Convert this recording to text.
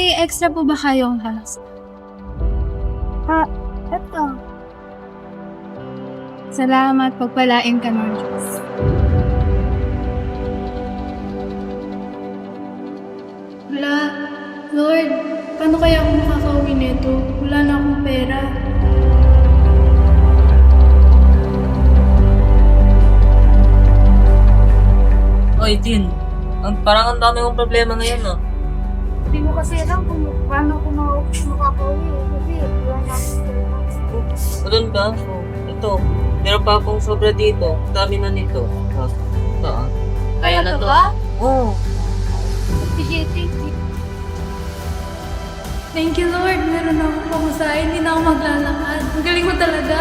May extra po ba kayong halos? Eto. Salamat, pagpalain ka ng Diyos. Wala. Lord, paano kaya ako makakauwi nito? Wala na akong pera. Oy, Tin. Parang ang dami mong problema ngayon, no? Hindi mo kasi alam kung paano ako makakauwi. Kasi wala na akong pera. Doon ka? Oh, ito. Meron pa akong sobra dito. Dami na nito. Ito, ah. Kaya na to. Oo. Sige, thank you. Thank you, Lord. Meron na akong pamasahe. Hindi na ako maglalakad. Ang galing mo talaga.